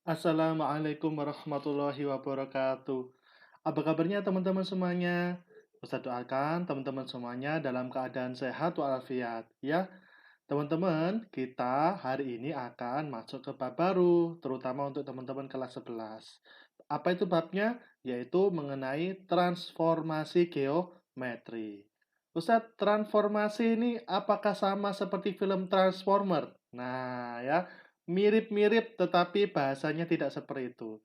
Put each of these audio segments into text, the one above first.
Assalamualaikum warahmatullahi wabarakatuh. Apa kabarnya teman-teman semuanya? Ustaz doakan teman-teman semuanya dalam keadaan sehat walafiat. Ya, teman-teman, kita hari ini akan masuk ke bab baru, terutama untuk teman-teman kelas 11. Apa itu babnya? Yaitu mengenai transformasi geometri. Ustadz, transformasi ini apakah sama seperti film Transformer? Nah, ya, mirip-mirip tetapi bahasanya tidak seperti itu.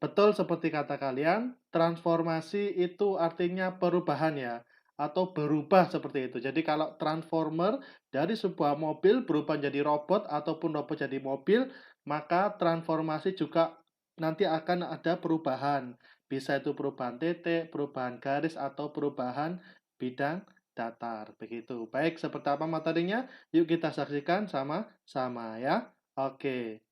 Betul seperti kata kalian, transformasi itu artinya perubahan ya, atau berubah seperti itu. Jadi kalau transformer dari sebuah mobil berubah jadi robot ataupun robot jadi mobil, maka transformasi juga nanti akan ada perubahan. Bisa itu perubahan titik, perubahan garis, atau perubahan bidang datar. Begitu. Baik, seperti apa materinya? Yuk kita saksikan sama-sama ya. Oke.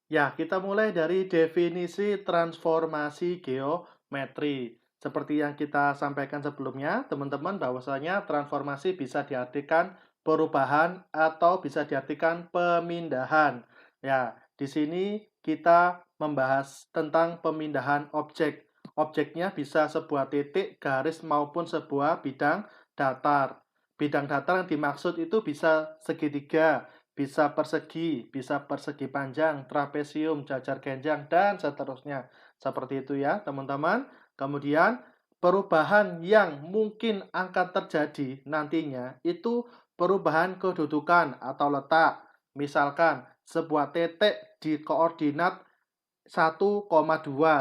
Ya, kita mulai dari definisi transformasi geometri. Seperti yang kita sampaikan sebelumnya, teman-teman, bahwasanya transformasi bisa diartikan perubahan atau bisa diartikan pemindahan. Ya, di sini kita membahas tentang pemindahan objek. Objeknya bisa sebuah titik, garis, maupun sebuah bidang datar. Bidang datar yang dimaksud itu bisa segitiga, bisa persegi panjang, trapesium, jajar genjang, dan seterusnya. Seperti itu ya, teman-teman. Kemudian, perubahan yang mungkin akan terjadi nantinya itu perubahan kedudukan atau letak. Misalkan, sebuah titik di koordinat 1,2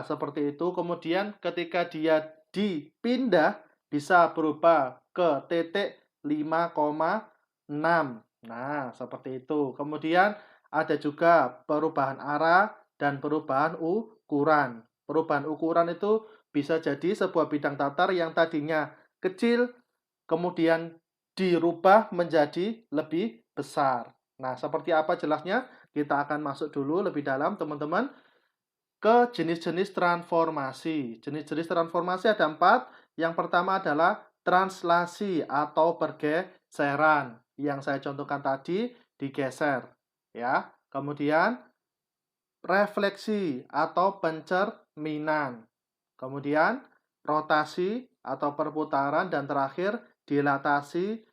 seperti itu. Kemudian ketika dia dipindah bisa berubah ke titik 5,6. Nah, seperti itu. Kemudian ada juga perubahan arah dan perubahan ukuran. Perubahan ukuran itu bisa jadi sebuah bidang datar yang tadinya kecil, kemudian dirubah menjadi lebih besar. Nah, seperti apa jelasnya? Kita akan masuk dulu lebih dalam, teman-teman, ke jenis-jenis transformasi. Jenis-jenis transformasi ada 4. Yang pertama adalah translasi atau pergeseran. Yang saya contohkan tadi, digeser. Ya. Kemudian, refleksi atau pencerminan. Kemudian, rotasi atau perputaran. Dan terakhir, dilatasi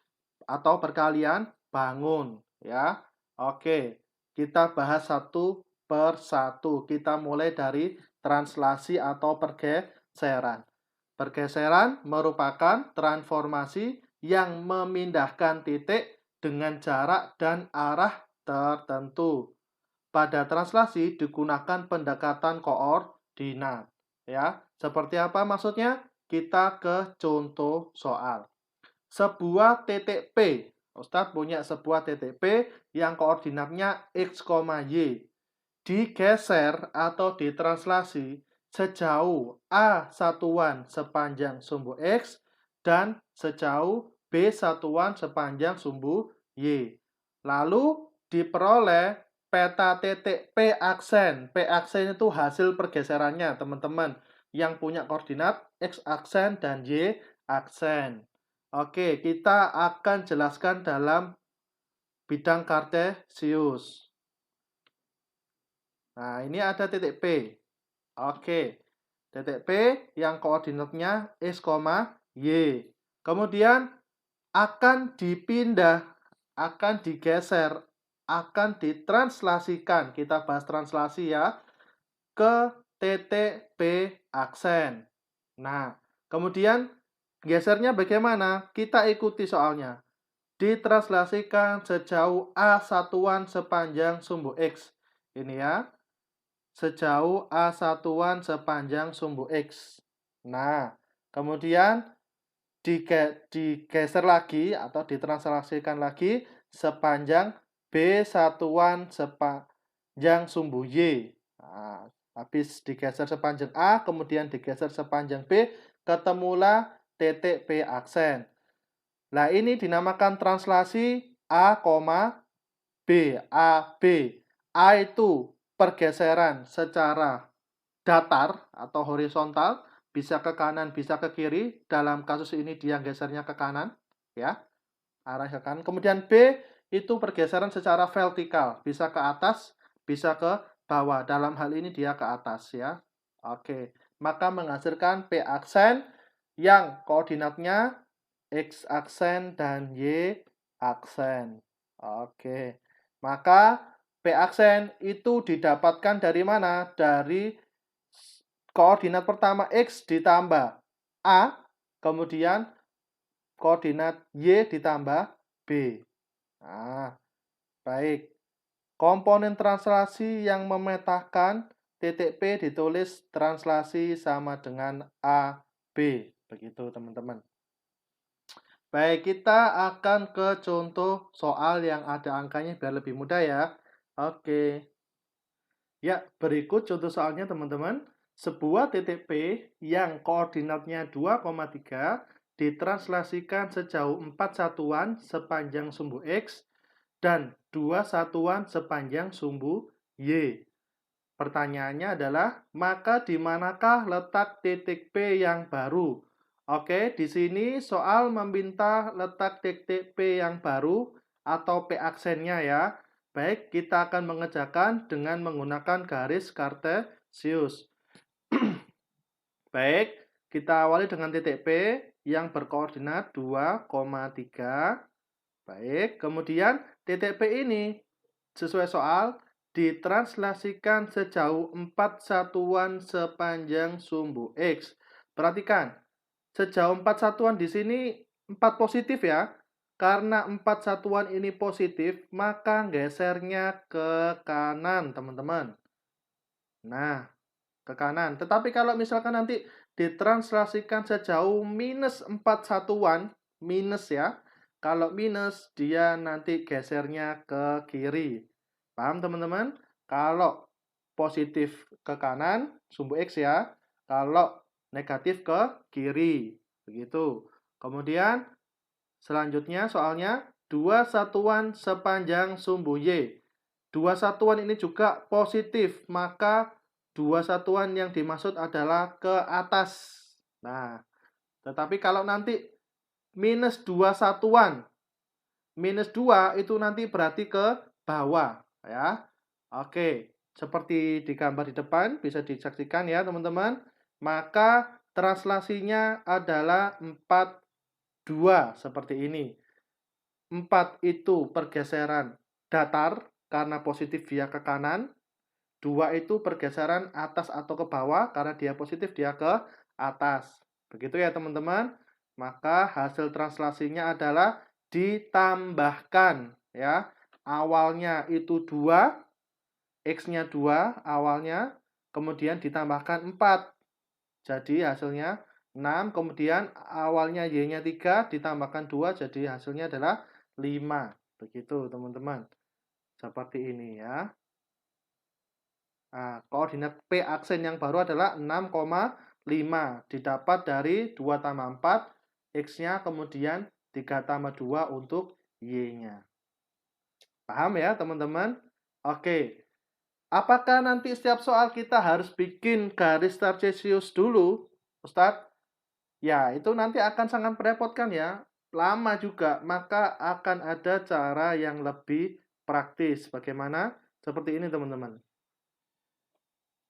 atau perkalian bangun. Ya. Oke, kita bahas satu per satu. Kita mulai dari translasi atau pergeseran. Pergeseran merupakan transformasi yang memindahkan titik dengan jarak dan arah tertentu. Pada translasi digunakan pendekatan koordinat. Ya, seperti apa maksudnya? Kita ke contoh soal. Sebuah titik P. Ustadz punya sebuah titik P yang koordinatnya X, Y. Digeser atau ditranslasi sejauh A satuan sepanjang sumbu X dan sejauh B satuan sepanjang sumbu Y. Lalu diperoleh peta titik P aksen. P aksen itu hasil pergeserannya, teman-teman, yang punya koordinat X aksen dan Y aksen. Oke, kita akan jelaskan dalam bidang kartesius. Nah, ini ada titik P. Oke, titik P yang koordinatnya X, Y. Kemudian akan dipindah, akan digeser, akan ditranslasikan. Kita bahas translasi ya, ke titik P aksen. Nah, kemudian gesernya bagaimana? Kita ikuti soalnya. Ditranslasikan sejauh A satuan sepanjang sumbu X. Ini ya, sejauh A satuan sepanjang sumbu X. Nah, kemudian digeser lagi atau ditranslasikan lagi sepanjang B satuan sepanjang sumbu Y. Nah, habis digeser sepanjang A, kemudian digeser sepanjang B, ketemulah titik P aksen. Nah, ini dinamakan translasi A, B. A, B. A itu pergeseran secara datar atau horizontal, bisa ke kanan, bisa ke kiri. Dalam kasus ini dia gesernya ke kanan, ya, arah ke kanan. Kemudian B itu pergeseran secara vertikal, bisa ke atas, bisa ke bawah. Dalam hal ini dia ke atas ya. Oke, maka menghasilkan P aksen yang koordinatnya X aksen dan Y aksen. Oke, maka P aksen itu didapatkan dari mana? Dari koordinat pertama X ditambah A, kemudian koordinat Y ditambah B. Nah, baik. Komponen translasi yang memetakan titik P ditulis translasi sama dengan AB. Begitu teman-teman. Baik, kita akan ke contoh soal yang ada angkanya biar lebih mudah ya. Oke. Ya, berikut contoh soalnya teman-teman. Sebuah titik P yang koordinatnya 2,3 ditranslasikan sejauh 4 satuan sepanjang sumbu X dan 2 satuan sepanjang sumbu Y. Pertanyaannya adalah, maka di manakah letak titik P yang baru? Oke, di sini soal meminta letak titik P yang baru atau P aksennya ya. Baik, kita akan mengerjakan dengan menggunakan garis kartesius. Baik, kita awali dengan titik P yang berkoordinat 2,3. Baik, kemudian titik P ini sesuai soal ditranslasikan sejauh 4 satuan sepanjang sumbu X. Perhatikan, sejauh 4 satuan di sini 4 positif ya. Karena 4 satuan ini positif, maka gesernya ke kanan, teman-teman. Nah, ke kanan. Tetapi kalau misalkan nanti ditranslasikan sejauh minus 4 satuan, minus ya. Kalau minus, dia nanti gesernya ke kiri. Paham, teman-teman? Kalau positif ke kanan, sumbu X ya. Kalau negatif ke kiri. Begitu. Kemudian selanjutnya soalnya 2 satuan sepanjang sumbu Y. 2 satuan ini juga positif, maka 2 satuan yang dimaksud adalah ke atas. Nah, tetapi kalau nanti minus 2 satuan, minus 2 itu nanti berarti ke bawah. Ya. Oke, seperti di gambar di depan, bisa disaksikan ya teman-teman. Maka translasinya adalah 4 2 seperti ini. 4 itu pergeseran datar karena positif dia ke kanan. 2 itu pergeseran atas atau ke bawah karena dia positif dia ke atas. Begitu ya teman-teman. Maka hasil translasinya adalah ditambahkan ya. Awalnya itu 2, X-nya 2 awalnya, kemudian ditambahkan 4. Jadi hasilnya 6, kemudian awalnya Y-nya 3, ditambahkan 2, jadi hasilnya adalah 5. Begitu teman-teman. Seperti ini ya. Nah, koordinat P aksen yang baru adalah 6,5. Didapat dari 2 tambah 4, X-nya kemudian 3 tambah 2 untuk Y-nya. Paham ya teman-teman? Oke. Apakah nanti setiap soal kita harus bikin garis kartesius dulu, Ustadz? Ya, itu nanti akan sangat merepotkan ya. Lama juga, maka akan ada cara yang lebih praktis. Bagaimana? Seperti ini teman-teman.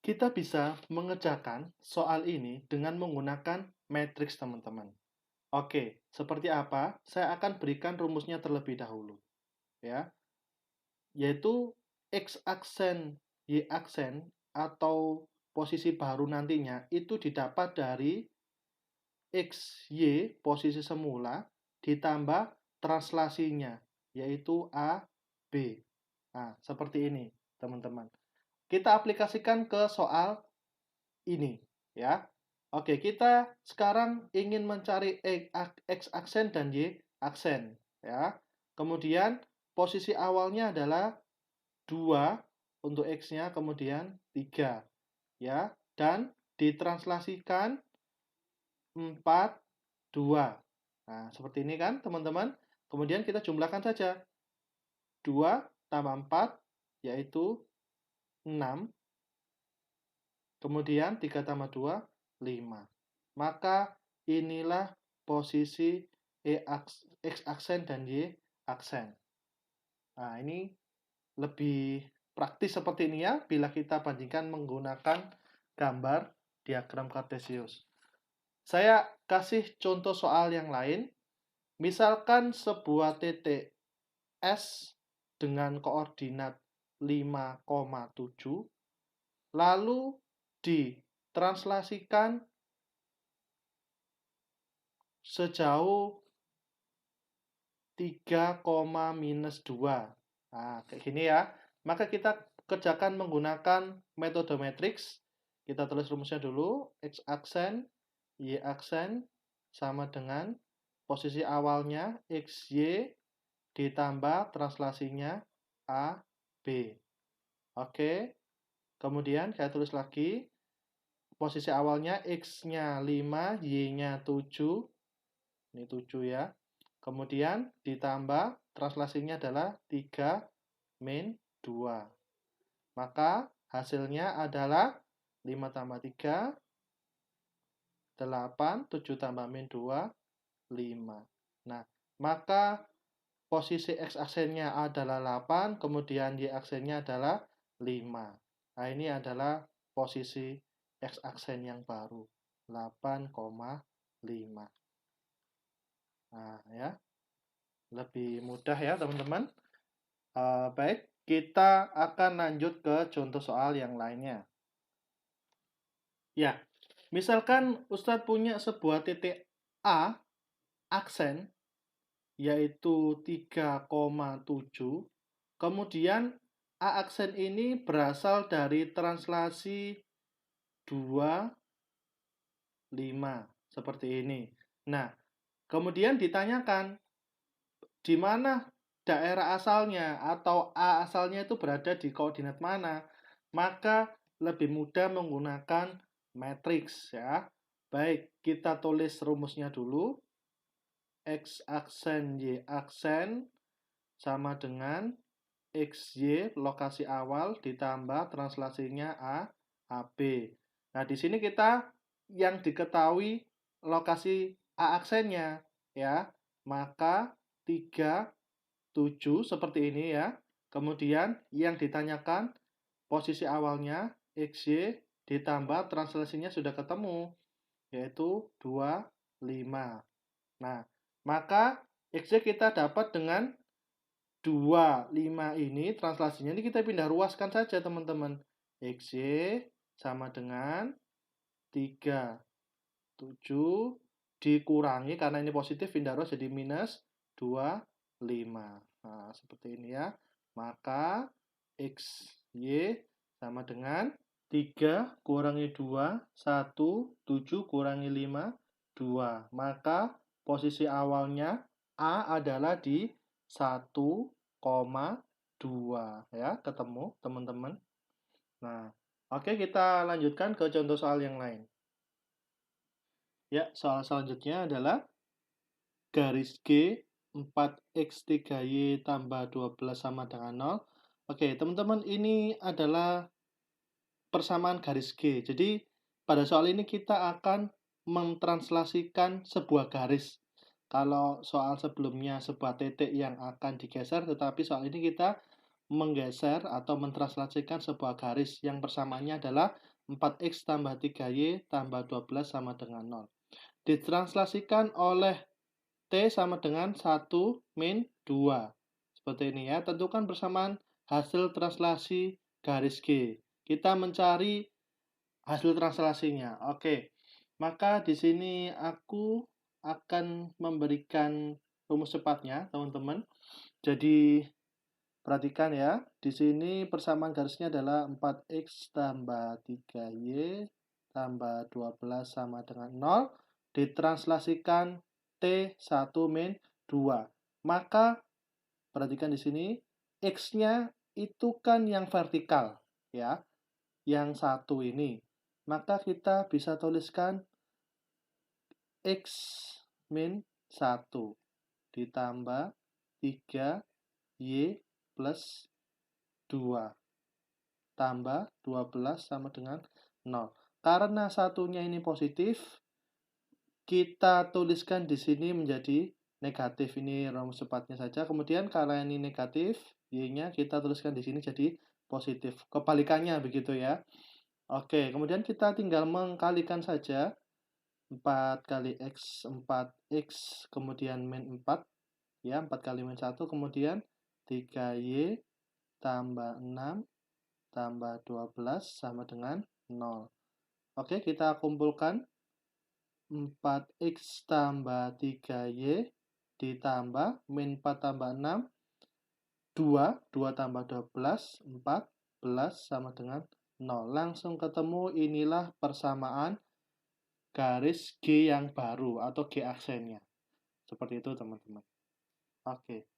Kita bisa mengerjakan soal ini dengan menggunakan matriks teman-teman. Oke, seperti apa? Saya akan berikan rumusnya terlebih dahulu. Ya, yaitu X aksen, Y aksen, atau posisi baru nantinya itu didapat dari X, Y, posisi semula, ditambah translasinya, yaitu A, B. Nah, seperti ini, teman-teman. Kita aplikasikan ke soal ini, ya. Oke, kita sekarang ingin mencari X aksen dan Y aksen, ya. Kemudian, posisi awalnya adalah 2 untuk X-nya, kemudian 3, ya. Dan ditranslasikan 4, 2. Nah, seperti ini kan, teman-teman. Kemudian kita jumlahkan saja. 2 tambah 4, yaitu 6. Kemudian 3 tambah 2, 5. Maka inilah posisi X aksen dan Y aksen. Nah, ini lebih praktis seperti ini ya, bila kita bandingkan menggunakan gambar diagram kartesius. Saya kasih contoh soal yang lain. Misalkan sebuah titik S dengan koordinat 5,7 lalu ditranslasikan sejauh 3,-2. Nah, kayak gini ya. Maka kita kerjakan menggunakan metode matriks. Kita tulis rumusnya dulu. X aksen, Y aksen sama dengan posisi awalnya XY ditambah translasinya A, B. Oke. Kemudian saya tulis lagi. Posisi awalnya X-nya 5, Y-nya 7. Ini 7 ya. Kemudian ditambah translasinya adalah 3 min 2. Maka hasilnya adalah 5 tambah 3, 8, 7 tambah min 2, 5. Nah, maka posisi X aksennya adalah 8, kemudian Y aksennya adalah 5. Nah, ini adalah posisi X aksen yang baru, 8,5. Nah, ya. Lebih mudah ya, teman-teman. Baik, kita akan lanjut ke contoh soal yang lainnya. Ya, misalkan Ustadz punya sebuah titik A, aksen, yaitu 3,7. Kemudian A aksen ini berasal dari translasi 2, 5. Seperti ini. Nah, kemudian ditanyakan, di mana daerah asalnya atau A asalnya itu berada di koordinat mana? Maka lebih mudah menggunakan matriks ya. Baik, kita tulis rumusnya dulu. X aksen Y aksen sama dengan XY lokasi awal ditambah translasinya A, AB. Nah, di sini kita yang diketahui lokasi A aksennya ya. Maka 3, 7 seperti ini ya. Kemudian yang ditanyakan posisi awalnya XY ditambah translasinya sudah ketemu, yaitu 2, 5. Nah, maka XY kita dapat dengan 2, 5 ini translasinya ini kita pindah ruaskan saja teman-teman. XY sama dengan 3, 7 dikurangi karena ini positif pindah ruas jadi minus 2, 5. Nah, seperti ini ya. Maka XY sama dengan 3 kurangi 2, 1, 7 kurangi 5, 2. Maka posisi awalnya A adalah di 1,2 ya, ketemu teman-teman. Nah, oke kita lanjutkan ke contoh soal yang lain. Ya, soal selanjutnya adalah garis G 4x3y tambah 12 sama dengan 0. Oke, teman-teman ini adalah persamaan garis G. Jadi, pada soal ini kita akan mentranslasikan sebuah garis. Kalau soal sebelumnya sebuah titik yang akan digeser, tetapi soal ini kita menggeser atau mentranslasikan sebuah garis yang persamaannya adalah 4x tambah 3y tambah 12 sama dengan 0. Ditranslasikan oleh T sama dengan 1 min 2. Seperti ini ya. Tentukan persamaan hasil translasi garis G. Kita mencari hasil translasinya. Oke. Maka di sini aku akan memberikan rumus cepatnya, teman-teman. Jadi perhatikan ya. Di sini persamaan garisnya adalah 4x tambah 3y tambah 12 sama dengan 0. Ditranslasikan T1 min 2. Maka perhatikan di sini X-nya itu kan yang vertikal ya. Yang satu ini. Maka kita bisa tuliskan X min 1 ditambah 3Y plus 2 tambah 12 sama dengan 0. Karena satunya ini positif, kita tuliskan di sini menjadi negatif. Ini rumus cepatnya saja. Kemudian karena ini negatif, Y-nya kita tuliskan di sini jadi positif. Kebalikannya begitu ya. Oke, kemudian kita tinggal mengkalikan saja. 4 kali X, 4X, kemudian min 4, ya, 4 kali min 1, kemudian 3Y tambah 6 tambah 12 sama dengan 0. Oke, kita kumpulkan 4X tambah 3Y ditambah min 4 tambah 6, 2 tambah 12, 14 sama dengan 0. Langsung ketemu, inilah persamaan garis G yang baru atau G aksennya. Seperti itu teman-teman. Oke.